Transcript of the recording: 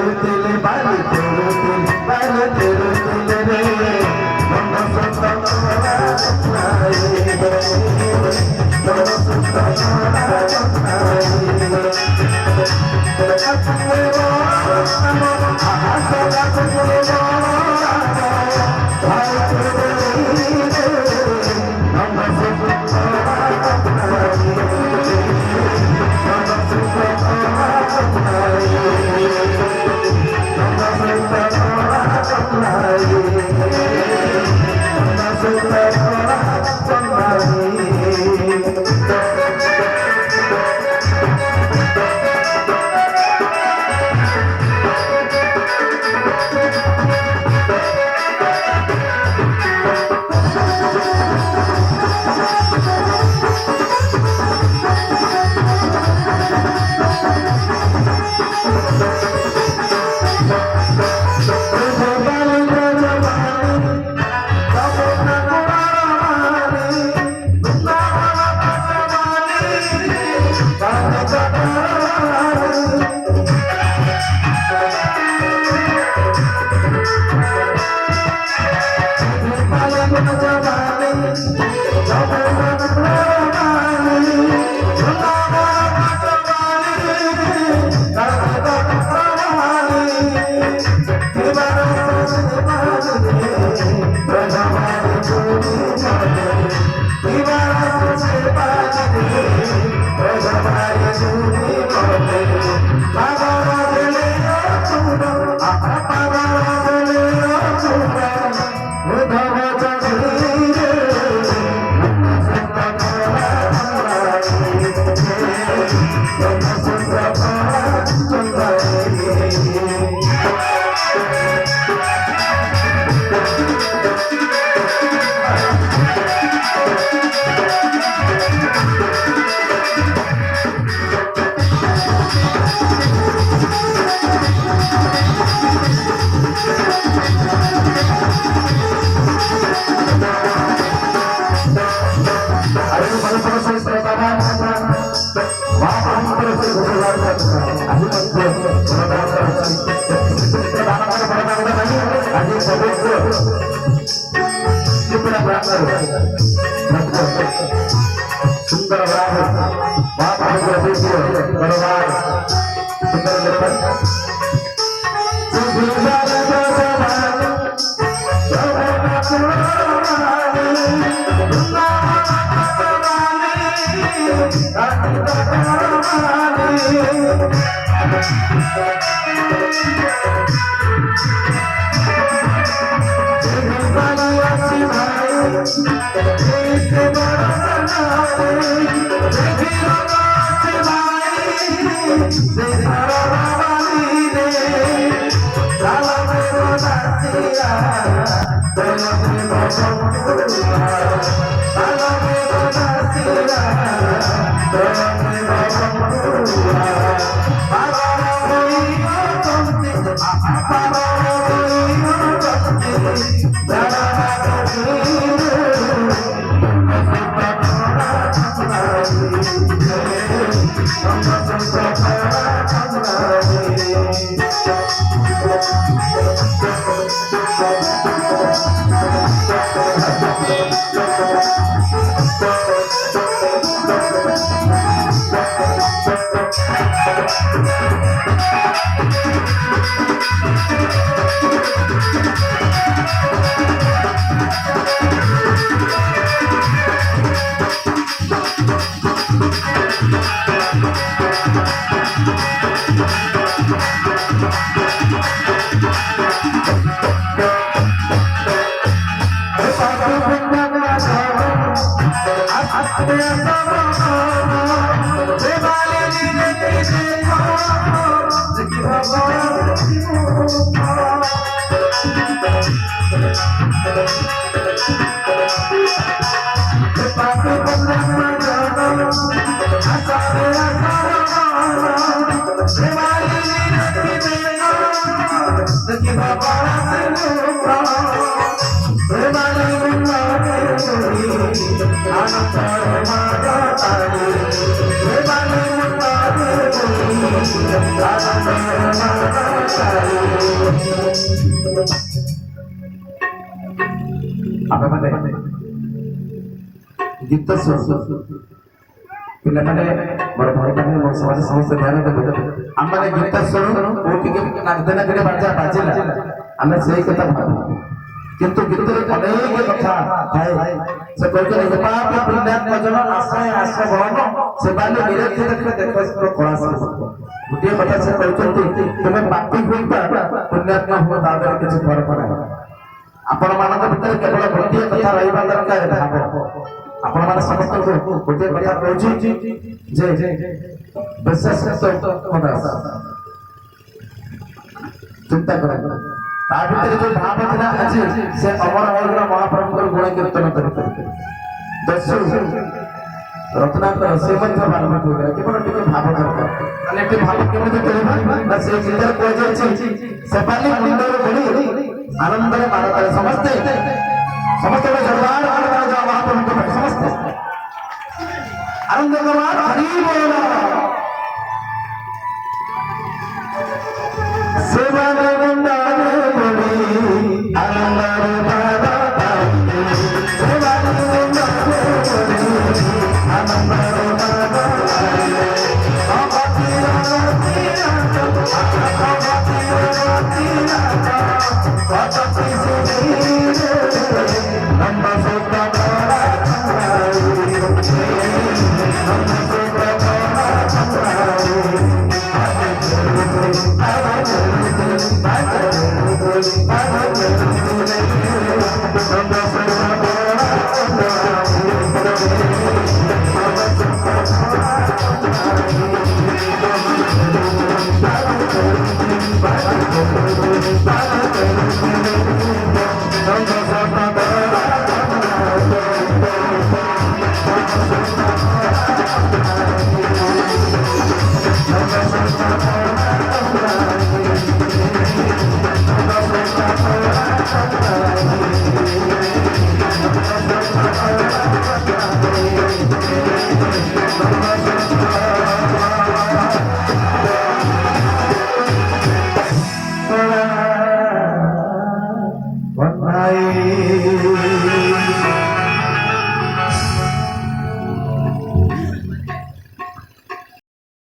सुंदर Baba, गीत ପିଲାମାନେ ମୋର ଭାଇମାନେ ମୋ ସମାଜ ସମସ୍ତେ ଧ୍ୟାନ ଦେବେ ଆମେ ଗୀତ ଶୁଣୁ କୋଉଠି ନାଗଦେନାଗରେ ବାଜା ବାଜିଲା ଆମେ ସେଇ କଥା ଭାବୁ କିନ୍ତୁ ଗୀତରେ ଅନେକ କଥା ଥାଏ ସେ କହିଛନ୍ତି ପାପ ପୁଣ୍ୟାତ୍ମ ଜନ ଆଶ୍ରୟ ଆଶ୍ରୟ ଭବନ ସେମାନେ ନିରକ୍ଷେ ଦେଖେ ଦେଖ କଳା ଗୋଟିଏ କଥା ସେ କହିଛନ୍ତି ତୁମେ ପାପୀ ହୋଇପା ପୁଣ୍ୟାତ୍ମ ହୁଅ ତା ଦ୍ୱାରା କିଛି ଫରକ ନାହିଁ ଆପଣମାନଙ୍କ ଭିତରେ କେବଳ ଗୋଟିଏ କଥା ରହିବା ଦରକାର ଭାବ ଆପଣମାନେ ସମସ୍ତଙ୍କୁ ଗୋଟିଏ କଥା କହୁଛି ଯେ ଚିନ୍ତା କରନ୍ତୁ ତା ଭିତରେ ଯୋଉ ଭାବ ଥିଲା ଅଛି ସେ ଅମର ହୋଇଗଲା ମହାପ୍ରଭୁଙ୍କର ଗୁଣ କୀର୍ତ୍ତନ କରିପାରିବେ ରତ୍ନାକର ସେ ମଧ୍ୟ ବାଲ୍ମୀକି ହୋଇଗଲା କେବଳ ଟିକେ ଭାବ ଦରକାର ମାନେ ଏଠି ଭାବ କେମିତି କରିବା ନା ସେ ଚିନ୍ତାରେ କୁହାଯାଇଛି ସେପାଲି ମୁଣ୍ଡରେ ବୋଳି ଆନନ୍ଦରେ ମାରତାଳେ ସମସ୍ତେ ଜୋରଦାର ମହାପ୍ରଭୁଙ୍କ ପାଇଁ ସମସ୍ତେ ଆନନ୍ଦ ହରି ବୋଲ ସେବାରେ ମୁଣ୍ଡରେ ବୋଳି ଆନନ୍ଦରେ ମାରତାଳେ ସେବାରେ ମୁଣ୍ଡରେ ବୋଳି ଆନନ୍ଦରେ ମାରତାଳେ Bye.